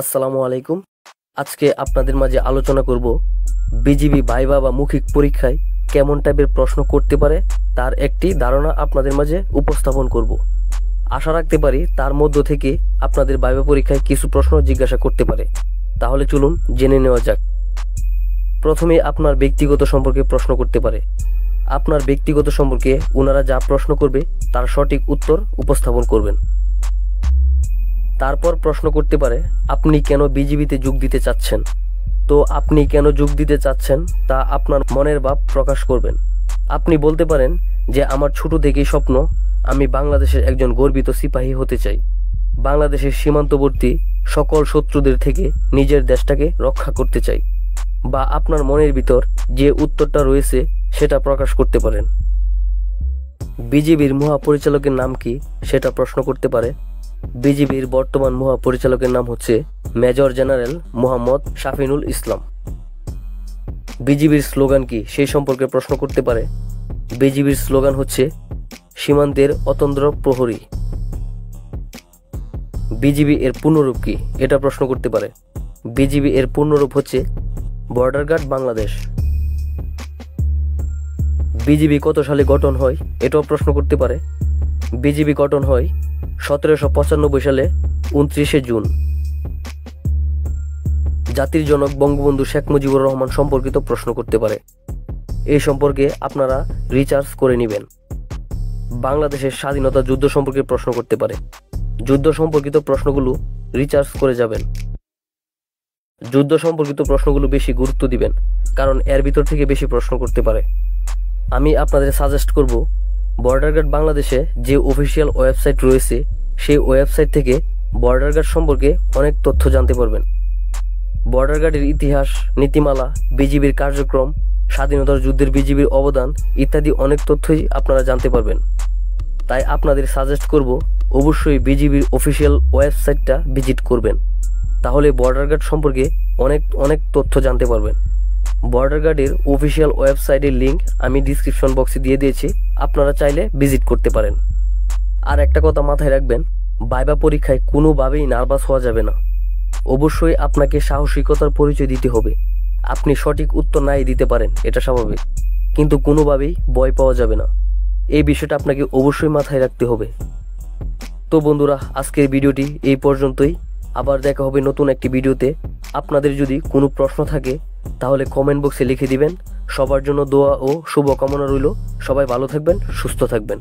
আসসালামু আলাইকুম। আজকে আপনাদের মাঝে আলোচনা করব বিজিবি ভাইবা বা মৌখিক পরীক্ষায় কেমন টাইপের প্রশ্ন করতে পারে তার একটি ধারণা আপনাদের মাঝে উপস্থাপন করব। আশা রাখতে পারি তার মধ্য থেকে আপনাদের ভাইবা পরীক্ষায় কিছু প্রশ্ন জিজ্ঞাসা করতে পারে। তাহলে চলুন জেনে নেওয়া যাক। প্রথমে আপনার ব্যক্তিগত সম্পর্কে প্রশ্ন করতে পারে। আপনার ব্যক্তিগত সম্পর্কে ওনারা যা প্রশ্ন করবে তার সঠিক উত্তর উপস্থাপন করবেন। তারপর প্রশ্ন করতে পারে আপনি কেন বিজিবিতে যোগ দিতে চাচ্ছেন। তো আপনি কেন যোগ দিতে চাচ্ছেন তা আপনার মনের ভাব প্রকাশ করবেন। আপনি বলতে পারেন যে আমার ছোট থেকেই স্বপ্ন, আমি বাংলাদেশের একজন গর্বিত সিপাহী হতে চাই। বাংলাদেশের সীমান্তবর্তী সকল শত্রুদের থেকে নিজের দেশটাকে রক্ষা করতে চাই। বা আপনার মনের ভিতর যে উত্তরটা রয়েছে সেটা প্রকাশ করতে পারেন। বিজিবির মহাপরিচালকের নাম কি সেটা প্রশ্ন করতে পারে। বিজিবির বর্তমান মহাপরিচালকের নাম হচ্ছে মেজর জেনারেল মোহাম্মদ শাফিনুল ইসলাম। বিজিবির স্লোগান কি সেই সম্পর্কে প্রশ্ন করতে পারে। বিজিবির স্লোগান হচ্ছে সীমান্তের অতন্দ্র প্রহরী। বিজিবি এর পূর্ণরূপ কি এটা প্রশ্ন করতে পারে। বিজিবি এর পূর্ণরূপ হচ্ছে বর্ডার গার্ড বাংলাদেশ। বিজিবি কত সালে গঠন হয় এটাও প্রশ্ন করতে পারে। বিজিবি গঠন হয় 1795 সালে 29শে জুন। জাতির জনক বঙ্গবন্ধু শেখ মুজিবুর রহমান সম্পর্কিত প্রশ্ন করতে পারে। এই সম্পর্কে আপনারা রিসার্চ করে নেবেন। বাংলাদেশের স্বাধীনতা যুদ্ধ সম্পর্কে প্রশ্ন করতে পারে। যুদ্ধ সম্পর্কিত প্রশ্নগুলো রিসার্চ করে যাবেন। যুদ্ধ সম্পর্কিত প্রশ্নগুলো বেশি গুরুত্ব দিবেন, কারণ এর ভিতর থেকে বেশি প্রশ্ন করতে পারে। আমি আপনাদের সাজেস্ট করব বর্ডার গার্ড বাংলাদেশে যে অফিসিয়াল ওয়েবসাইট রয়েছে সেই ওয়েবসাইট থেকে বর্ডার গার্ড সম্পর্কে অনেক তথ্য জানতে পারবেন। বর্ডার গার্ডের ইতিহাস, নীতিমালা, বিজিবির কার্যক্রম, স্বাধীনতার যুদ্ধের বিজিবির অবদান ইত্যাদি অনেক তথ্যই আপনারা জানতে পারবেন। তাই আপনাদের সাজেস্ট করব অবশ্যই বিজিবির অফিসিয়াল ওয়েবসাইটটা ভিজিট করবেন। তাহলে বর্ডার গার্ড সম্পর্কে অনেক তথ্য জানতে পারবেন। বর্ডার গার্ডের অফিসিয়াল ওয়েবসাইটের লিঙ্ক আমি ডিসক্রিপশন বক্সে দিয়ে দিয়েছি, আপনারা চাইলে ভিজিট করতে পারেন। আর একটা কথা মাথায় রাখবেন, ভাইবা পরীক্ষায় কোনোভাবেই নার্ভাস হওয়া যাবে না। অবশ্যই আপনাকে সাহসিকতার পরিচয় দিতে হবে। আপনি সঠিক উত্তর নাই দিতে পারেন, এটা স্বাভাবিক, কিন্তু কোনোভাবেই ভয় পাওয়া যাবে না। এই বিষয়টা আপনাকে অবশ্যই মাথায় রাখতে হবে। তো বন্ধুরা, আজকের ভিডিওটি এই পর্যন্তই। আবার দেখা হবে নতুন একটি ভিডিওতে। আপনাদের যদি কোনো প্রশ্ন থাকে তাহলে কমেন্ট বক্সে লিখে দিবেন। সবার জন্য দোয়া ও শুভকামনা রইল। সবাই ভালো থাকবেন, সুস্থ থাকবেন।